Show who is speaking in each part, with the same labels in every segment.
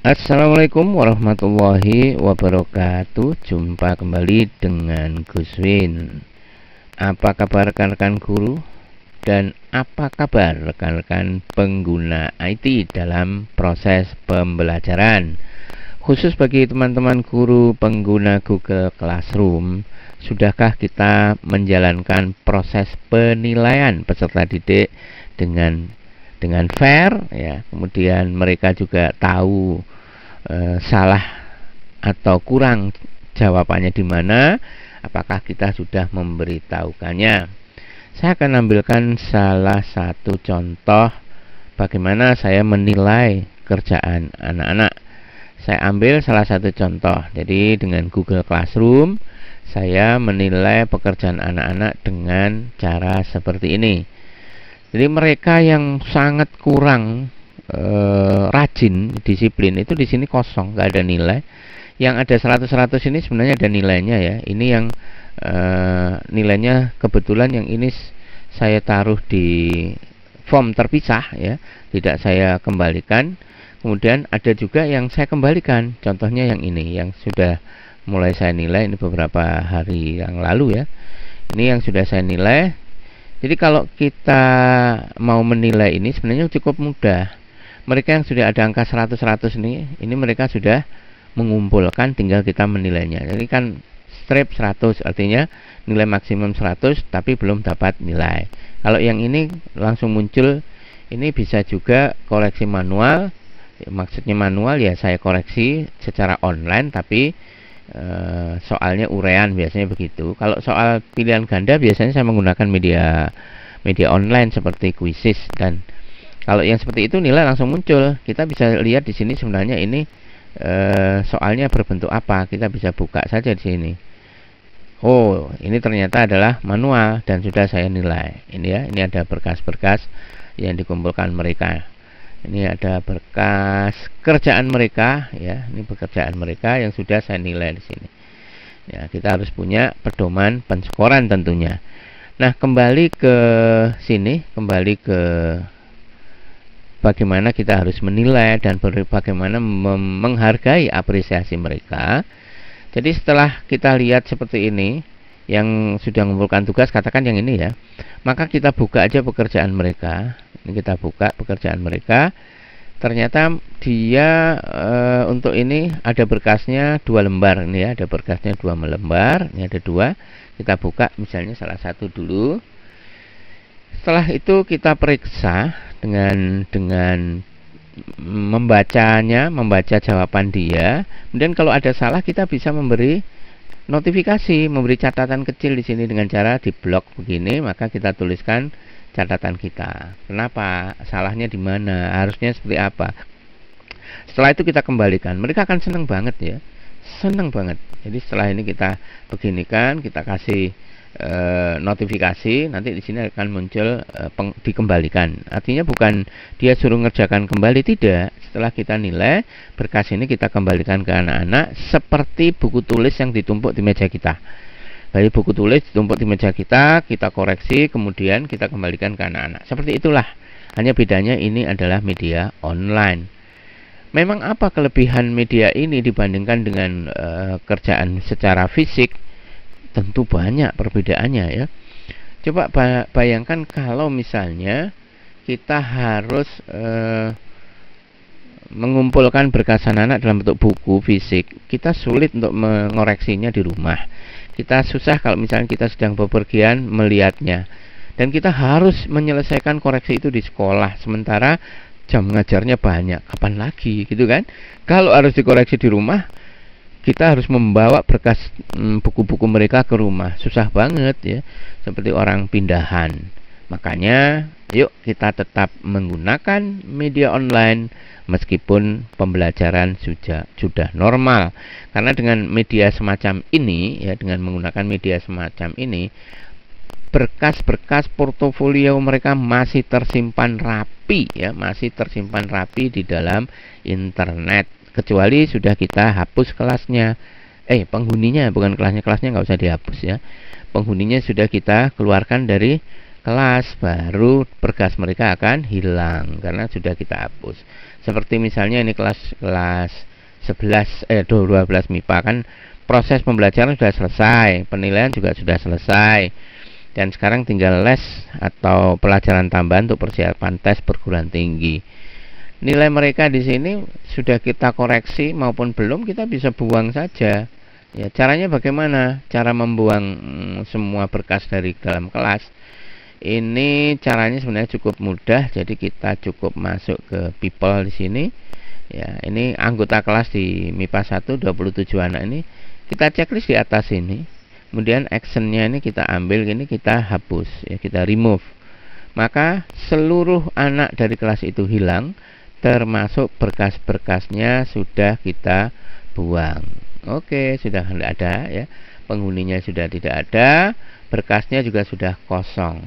Speaker 1: Assalamualaikum warahmatullahi wabarakatuh. Jumpa kembali dengan Gus Win. Apa kabar rekan-rekan guru? Dan apa kabar rekan-rekan pengguna IT dalam proses pembelajaran? Khusus bagi teman-teman guru pengguna Google Classroom, sudahkah kita menjalankan proses penilaian peserta didik dengan fair ya, kemudian mereka juga tahu salah atau kurang jawabannya di mana, apakah kita sudah memberitahukannya. Saya akan ambilkan salah satu contoh bagaimana saya menilai kerjaan anak-anak. Saya ambil salah satu contoh. Jadi dengan Google Classroom saya menilai pekerjaan anak-anak dengan cara seperti ini. Jadi mereka yang sangat kurang rajin, disiplin, itu di sini kosong, nggak ada nilai. Yang ada 100-100 ini sebenarnya ada nilainya ya. Ini yang nilainya kebetulan yang ini saya taruh di form terpisah ya, tidak saya kembalikan. Kemudian ada juga yang saya kembalikan. Contohnya yang ini, yang sudah mulai saya nilai, ini beberapa hari yang lalu ya. Ini yang sudah saya nilai. Jadi kalau kita mau menilai ini sebenarnya cukup mudah. Mereka yang sudah ada angka 100-100 ini mereka sudah mengumpulkan, tinggal kita menilainya. Jadi kan strip 100, artinya nilai maksimum 100 tapi belum dapat nilai. Kalau yang ini langsung muncul, ini bisa juga koreksi manual. Maksudnya manual ya saya koreksi secara online, tapi soalnya urean biasanya begitu. Kalau soal pilihan ganda biasanya saya menggunakan media online seperti Quizzes, dan kalau yang seperti itu nilai langsung muncul. Kita bisa lihat di sini sebenarnya ini soalnya berbentuk apa. Kita bisa buka saja di sini. Oh, ini ternyata adalah manual dan sudah saya nilai. Ini ya, ini ada berkas-berkas yang dikumpulkan mereka. Ini ada berkas kerjaan mereka ya, ini pekerjaan mereka yang sudah saya nilai di sini. Ya, kita harus punya pedoman penskoran tentunya. Nah, kembali ke sini, kembali ke bagaimana kita harus menilai dan bagaimana menghargai apresiasi mereka. Jadi setelah kita lihat seperti ini, yang sudah mengumpulkan tugas, katakan yang ini ya, maka kita buka aja pekerjaan mereka. Ini kita buka pekerjaan mereka. Ternyata dia untuk ini ada berkasnya 2 lembar. Ini ya, ada berkasnya 2 lembar. Ini ada 2. Kita buka misalnya salah satu dulu. Setelah itu kita periksa dengan membacanya, membaca jawaban dia. Kemudian kalau ada salah kita bisa memberi notifikasi, memberi catatan kecil di sini dengan cara di blok begini, maka kita tuliskan catatan kita. Kenapa? Salahnya di mana? Harusnya seperti apa? Setelah itu kita kembalikan. Mereka akan senang banget ya. Senang banget. Jadi setelah ini kita beginikan, kita kasih notifikasi, nanti di sini akan muncul dikembalikan. Artinya bukan dia suruh ngerjakan kembali, tidak. Setelah kita nilai, berkas ini kita kembalikan ke anak-anak seperti buku tulis yang ditumpuk di meja kita. Dari buku tulis ditumpuk di meja kita koreksi, kemudian kita kembalikan ke anak-anak. Seperti itulah. Hanya bedanya ini adalah media online. Memang apa kelebihan media ini dibandingkan dengan kerjaan secara fisik? Tentu banyak perbedaannya ya. Coba bayangkan kalau misalnya kita harus mengumpulkan berkas anak-anak dalam bentuk buku fisik, kita sulit untuk mengoreksinya di rumah. Kita susah kalau misalnya kita sedang bepergian melihatnya, dan kita harus menyelesaikan koreksi itu di sekolah, sementara jam ngajarnya banyak. Kapan lagi gitu kan? Kalau harus dikoreksi di rumah, kita harus membawa berkas buku-buku mereka ke rumah. Susah banget ya, seperti orang pindahan. Makanya yuk kita tetap menggunakan media online meskipun pembelajaran sudah normal. Karena dengan media semacam ini ya, dengan menggunakan media semacam ini, berkas-berkas portofolio mereka masih tersimpan rapi ya, masih tersimpan rapi di dalam internet. Kecuali sudah kita hapus kelasnya, penghuninya, bukan kelasnya nggak usah dihapus ya. Penghuninya sudah kita keluarkan dari kelas, baru berkas mereka akan hilang karena sudah kita hapus. Seperti misalnya ini kelas 12 MIPA kan, proses pembelajaran sudah selesai, penilaian juga sudah selesai, dan sekarang tinggal les atau pelajaran tambahan untuk persiapan tes perguruan tinggi. Nilai mereka di sini sudah kita koreksi maupun belum, kita bisa buang saja. Ya, caranya bagaimana? Cara membuang semua berkas dari dalam kelas. Ini caranya sebenarnya cukup mudah. Jadi kita cukup masuk ke people di sini. Ya, ini anggota kelas di MIPA 1 27 anak ini. Kita checklist di atas ini. Kemudian actionnya ini kita ambil, ini kita hapus, ya, kita remove. Maka seluruh anak dari kelas itu hilang, termasuk berkas-berkasnya sudah kita buang. Oke, sudah tidak ada, ya, penghuninya sudah tidak ada, berkasnya juga sudah kosong.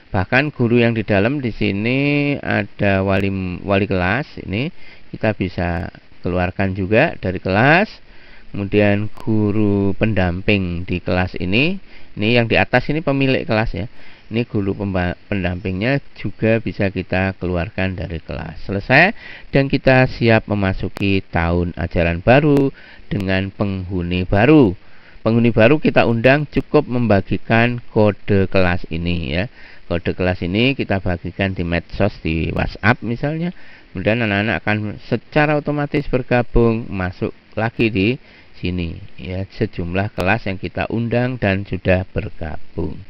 Speaker 1: Bahkan guru yang di dalam di sini ada wali kelas, ini kita bisa keluarkan juga dari kelas. Kemudian guru pendamping di kelas ini yang di atas ini pemilik kelas, ya. Ini guru pendampingnya juga bisa kita keluarkan dari kelas. Selesai, dan kita siap memasuki tahun ajaran baru dengan penghuni baru. Penghuni baru kita undang, cukup membagikan kode kelas ini, ya. Kode kelas ini kita bagikan di medsos, di WhatsApp misalnya. Kemudian anak-anak akan secara otomatis bergabung, masuk lagi di sini, ya, sejumlah kelas yang kita undang dan sudah bergabung.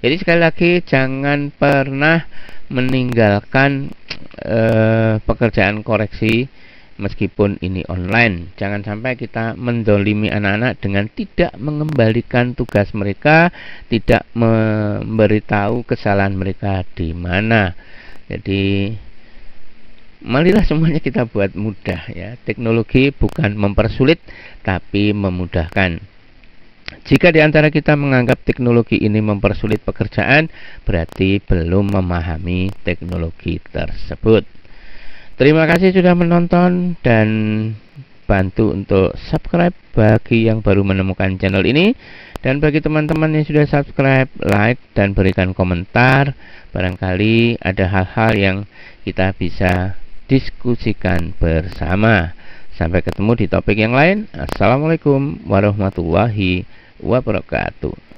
Speaker 1: Jadi sekali lagi, jangan pernah meninggalkan pekerjaan koreksi meskipun ini online. Jangan sampai kita mendolimi anak-anak dengan tidak mengembalikan tugas mereka, tidak memberitahu kesalahan mereka di mana. Jadi marilah semuanya kita buat mudah, ya. Teknologi bukan mempersulit tapi memudahkan. Jika di antara kita menganggap teknologi ini mempersulit pekerjaan, berarti belum memahami teknologi tersebut. Terima kasih sudah menonton, dan bantu untuk subscribe bagi yang baru menemukan channel ini. Dan bagi teman-teman yang sudah subscribe, like, dan berikan komentar. Barangkali ada hal-hal yang kita bisa diskusikan bersama. Sampai ketemu di topik yang lain. Assalamualaikum warahmatullahi wabarakatuh.